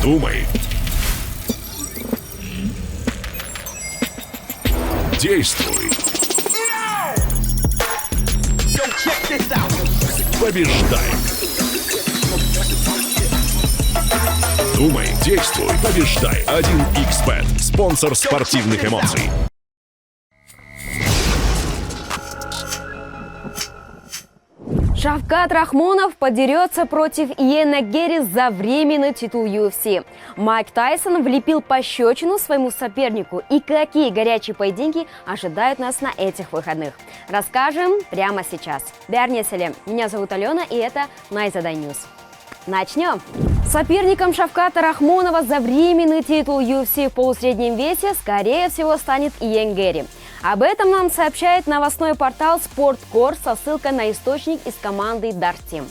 Думай. Действуй. Побеждай. Думай, действуй, побеждай. 1xBet. Спонсор спортивных эмоций. Шавкат Рахмонов подерется против Иэна Гэри за временный титул UFC. Майк Тайсон влепил пощечину своему сопернику. И какие горячие поединки ожидают нас на этих выходных? Расскажем прямо сейчас. Бярне селем. Меня зовут Алена, и это Найзадай Ньюс. Начнем! Соперником Шавката Рахмонова за временный титул UFC в полусреднем весе, скорее всего, станет Иэн Гэри. Об этом нам сообщает новостной портал Спорткор со ссылкой на источник из команды Dart Team.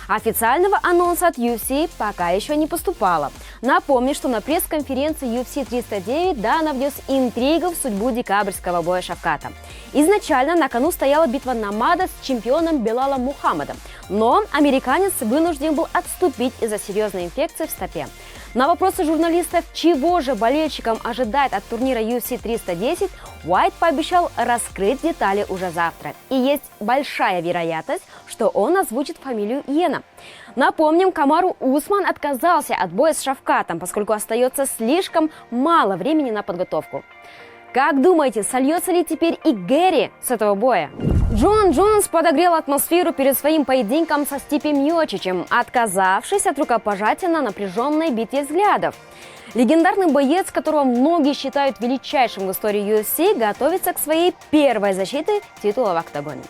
Официального анонса от UFC пока еще не поступало. Напомню, что на пресс-конференции UFC 309 Дана внес интригу в судьбу декабрьского боя Шавката. Изначально на кону стояла битва Намада с чемпионом Белалом Мухаммадом, но американец вынужден был отступить из-за серьезной инфекции в стопе. На вопросы журналистов, чего же болельщикам ожидать от турнира UFC 310, Уайт пообещал раскрыть детали уже завтра. И есть большая вероятность, что он озвучит фамилию Иэна. Напомним, Камару Усман отказался от боя с Шавкатом, поскольку остается слишком мало времени на подготовку. Как думаете, сольется ли теперь и Гэри с этого боя? Джон Джонс подогрел атмосферу перед своим поединком со Стипе Миочичем, отказавшись от рукопожатия на напряженной битве взглядов. Легендарный боец, которого многие считают величайшим в истории UFC, готовится к своей первой защите титула в октагоне.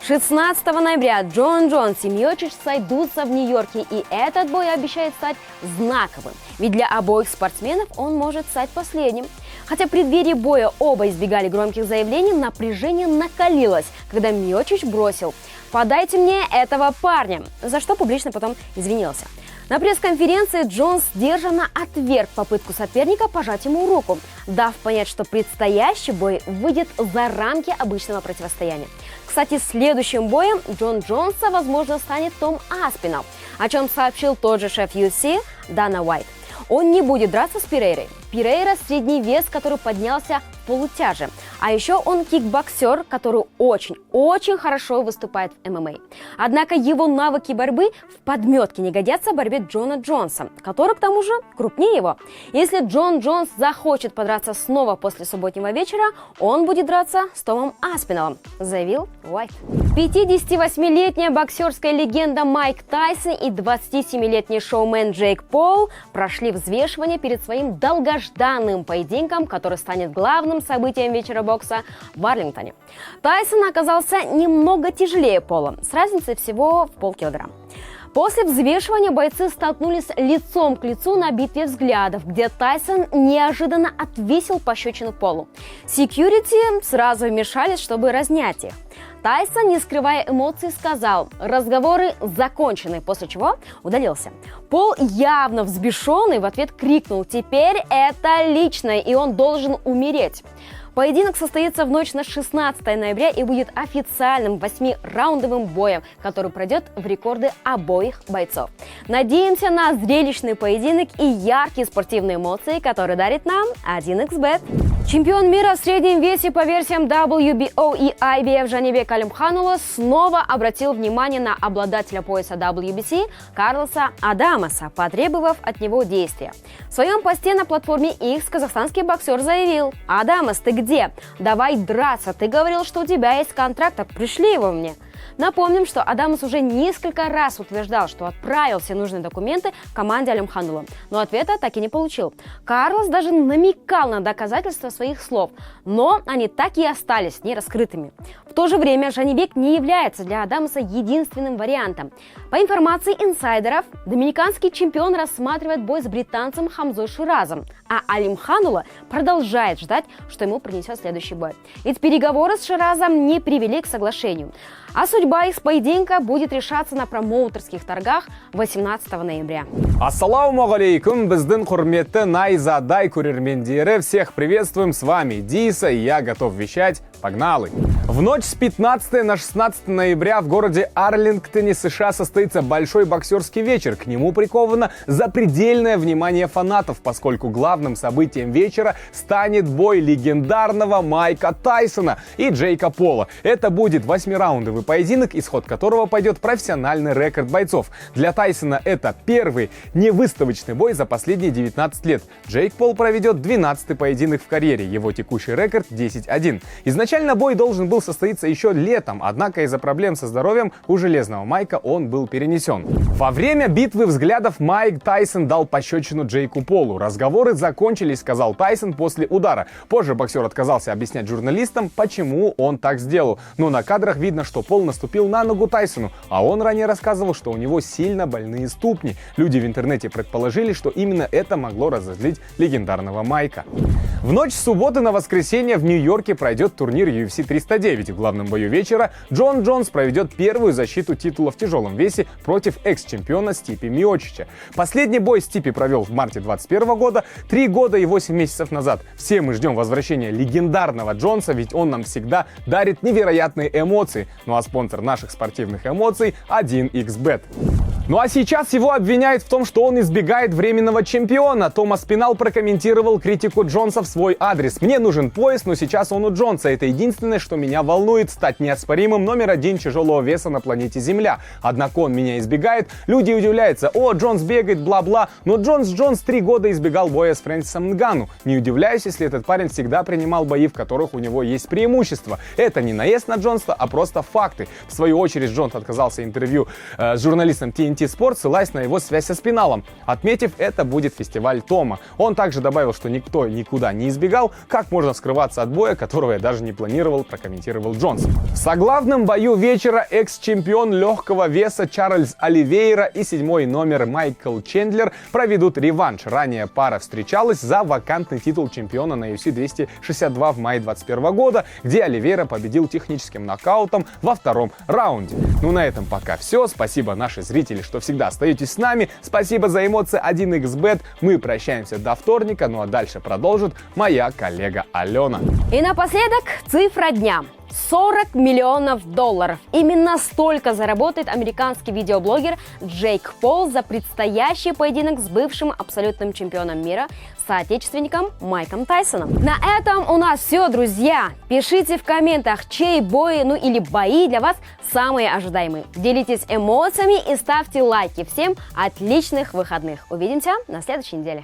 16 ноября Джон Джонс и Миочич сойдутся в Нью-Йорке, и этот бой обещает стать знаковым, ведь для обоих спортсменов он может стать последним. Хотя в преддверии боя оба избегали громких заявлений, напряжение накалилось, когда Миочич бросил: «Подайте мне этого парня», за что публично потом извинился. На пресс-конференции Джонс сдержанно отверг попытку соперника пожать ему руку, дав понять, что предстоящий бой выйдет за рамки обычного противостояния. Кстати, следующим боем Джон Джонса, возможно, станет Том Аспинал, о чем сообщил тот же шеф UFC Дана Уайт. Он не будет драться с Перейрой. Перейра – средний вес, который поднялся в полутяже. А еще он кикбоксер, который очень хорошо выступает в ММА. Однако его навыки борьбы в подметке не годятся в борьбе Джона Джонса, который, к тому же, крупнее его. Если Джон Джонс захочет подраться снова после субботнего вечера, он будет драться с Томом Аспиналом, заявил Уайт. 58-летняя боксерская легенда Майк Тайсон и 27-летний шоумен Джейк Пол прошли взвешивание перед своим долгожданным поединком, который станет главным событием вечера бокса в Арлингтоне. Тайсон оказался немного тяжелее Пола, с разницей всего в полкилограмма. После взвешивания бойцы столкнулись лицом к лицу на битве взглядов, где Тайсон неожиданно отвесил пощечину Полу. Секьюрити сразу вмешались, чтобы разнять их. Тайсон, не скрывая эмоций, сказал: «Разговоры закончены», после чего удалился. Пол, явно взбешенный, в ответ крикнул: «Теперь это личное, и он должен умереть». Поединок состоится в ночь на 16 ноября и будет официальным 8-раундовым боем, который пройдет в рекорды обоих бойцов. Надеемся на зрелищный поединок и яркие спортивные эмоции, которые дарит нам 1xBet. Чемпион мира в среднем весе по версиям WBO и IBF Жанибек Алимханұлы снова обратил внимание на обладателя пояса WBC Карлоса Адамаса, потребовав от него действия. В своем посте на платформе X казахстанский боксер заявил: «Адамас, ты где? Давай драться, ты говорил, что у тебя есть контракт, так пришли его мне». Напомним, что Адамас уже несколько раз утверждал, что отправил все нужные документы команде Алимханұлы, но ответа так и не получил. Карлос даже намекал на доказательства своих слов, но они так и остались нераскрытыми. В то же время Жанибек не является для Адамаса единственным вариантом. По информации инсайдеров, доминиканский чемпион рассматривает бой с британцем Хамзой Ширазом, а Алимханұлы продолжает ждать, что ему принесет следующий бой. Ведь переговоры с Ширазом не привели к соглашению. А судьба их поединка будет решаться на промоутерских торгах 18 ноября. Ассаламу алейкум, біздің құрметті Найзадай көрермендері. Всех приветствуем, с вами Диса, и я готов вещать Погнали! В ночь с 15 на 16 ноября в городе Арлингтоне, США, состоится большой боксерский вечер. К нему приковано запредельное внимание фанатов, поскольку главным событием вечера станет бой легендарного Майка Тайсона и Джейка Пола. Это будет 8-раундовый поединок, исход которого пойдет профессиональный рекорд бойцов. Для Тайсона это первый невыставочный бой за последние 19 лет. Джейк Пол проведет 12-й поединок в карьере, его текущий рекорд 10-1. Изначально бой должен был состояться еще летом, однако из-за проблем со здоровьем у Железного Майка он был перенесен. Во время битвы взглядов Майк Тайсон дал пощечину Джейку Полу. Разговоры закончились, сказал Тайсон после удара. Позже боксер отказался объяснять журналистам, почему он так сделал. Но на кадрах видно, что Пол наступил на ногу Тайсону, а он ранее рассказывал, что у него сильно больные ступни. Люди в интернете предположили, что именно это могло разозлить легендарного Майка. В ночь с субботы на воскресенье в Нью-Йорке пройдет турнир UFC 309. В главном бою вечера Джон Джонс проведет первую защиту титула в тяжелом весе против экс-чемпиона Стипи Миочича. Последний бой Стипи провел в марте 2021 года, 3 года и 8 месяцев назад. Все мы ждем возвращения легендарного Джонса, ведь он нам всегда дарит невероятные эмоции. Ну а спонсор наших спортивных эмоций — 1xBet. Ну а сейчас его обвиняют в том, что он избегает временного чемпиона. Томас Пинал прокомментировал критику Джонса в свой адрес. «Мне нужен пояс, но сейчас он у Джонса. Это единственное, что меня волнует, стать неоспоримым номер 1 тяжелого веса на планете Земля. Однако он меня избегает. Люди удивляются: о, Джонс бегает, бла-бла. Но Джонс 3 года избегал боя с Фрэнсисом Нгану. Не удивляюсь, если этот парень всегда принимал бои, в которых у него есть преимущество. Это не наезд на Джонса, а просто факты». В свою очередь Джонс отказался интервью с журналистом TNT Sport, ссылаясь на его связь со Спиналом, отметив, это будет фестиваль Тома. Он также добавил, что никто никуда не избегал, как можно скрываться от боя, которого я даже не планировал, прокомментировал Джонс. В соглавном бою вечера экс-чемпион легкого веса Чарльз Оливейра и 7-й номер Майкл Чендлер проведут реванш. Ранее пара встречалась за вакантный титул чемпиона на UFC 262 в мае 2021 года, где Оливейра победил техническим нокаутом во 2-м раунде. Ну на этом пока все. Спасибо, наши зрители, что всегда остаетесь с нами. Спасибо за эмоции 1xBet. Мы прощаемся до вторника, ну а дальше продолжит моя коллега Алена. И напоследок цифра дня. $40 миллионов. Именно столько заработает американский видеоблогер Джейк Пол за предстоящий поединок с бывшим абсолютным чемпионом мира, соотечественником Майком Тайсоном. На этом у нас все, друзья. Пишите в комментах, чей бой, ну или бои для вас самые ожидаемые. Делитесь эмоциями и ставьте лайки. Всем отличных выходных. Увидимся на следующей неделе.